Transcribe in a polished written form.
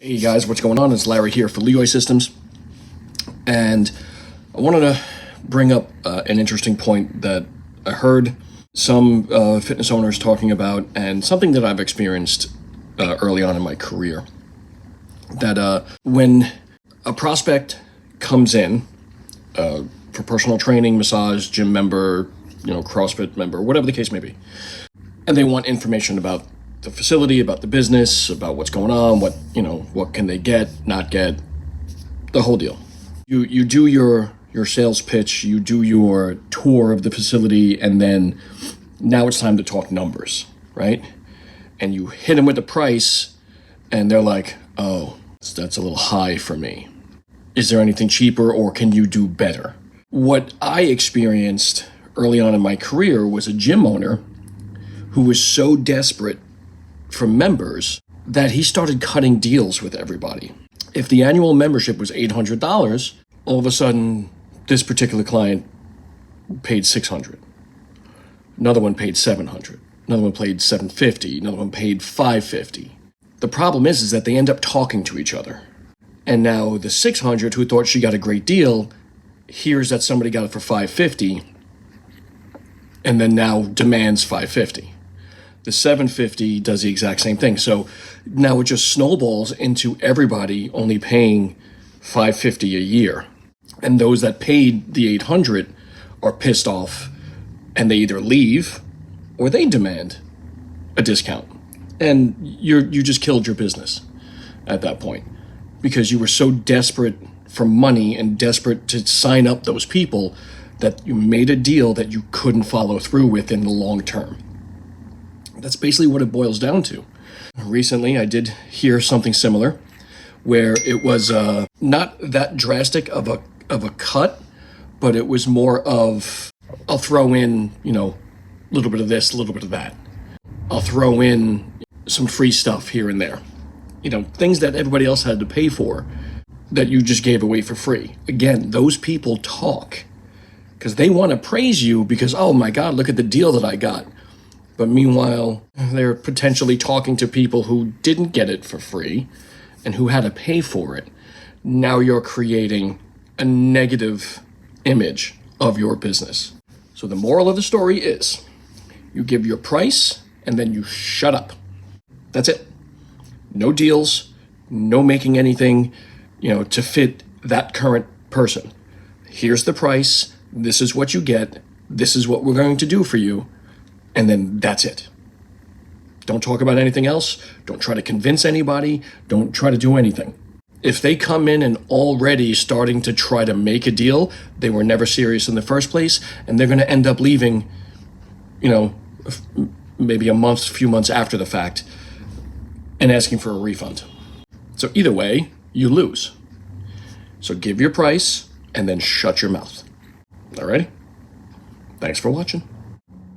Hey guys, what's going on? It's Larry here for Leroy Systems, and I wanted to bring up an interesting point that I heard some fitness owners talking about, and something that I've experienced early on in my career. That when a prospect comes in for personal training, massage, gym member, CrossFit member, whatever the case may be, and they want information about the facility, about the business, about what's going on, what can they get, not get, the whole deal. You do your sales pitch, you do your tour of the facility, and then now it's time to talk numbers, right? And you hit them with the price, and they're like, oh, that's a little high for me. Is there anything cheaper, or can you do better? What I experienced early on in my career was a gym owner who was so desperate for members that he started cutting deals with everybody. If the annual membership was $800, all of a sudden this particular client paid $600. Another one paid $700. Another one paid $750. Another one paid $550. The problem is that they end up talking to each other. And now the $600 who thought she got a great deal hears that somebody got it for $550 and then now demands $550. The $750 does the exact same thing. So now it just snowballs into everybody only paying $550 a year. And those that paid the $800 are pissed off, and they either leave or they demand a discount. And you just killed your business at that point, because you were so desperate for money and desperate to sign up those people that you made a deal that you couldn't follow through with in the long term. That's basically what it boils down to. Recently, I did hear something similar where it was not that drastic of a cut, but it was more of, I'll throw in, a little bit of this, a little bit of that. I'll throw in some free stuff here and there. Things that everybody else had to pay for that you just gave away for free. Again, those people talk because they want to praise you because, oh my God, look at the deal that I got. But meanwhile, they're potentially talking to people who didn't get it for free and who had to pay for it. Now you're creating a negative image of your business. So the moral of the story is you give your price and then you shut up. That's it. No deals, no making anything, to fit that current person. Here's the price. This is what you get. This is what we're going to do for you. And then that's it. Don't talk about anything else. Don't try to convince anybody. Don't try to do anything. If they come in and already starting to try to make a deal, they were never serious in the first place, and they're going to end up leaving, maybe a few months after the fact, and asking for a refund. So either way, you lose. So give your price and then shut your mouth. All right? Thanks for watching.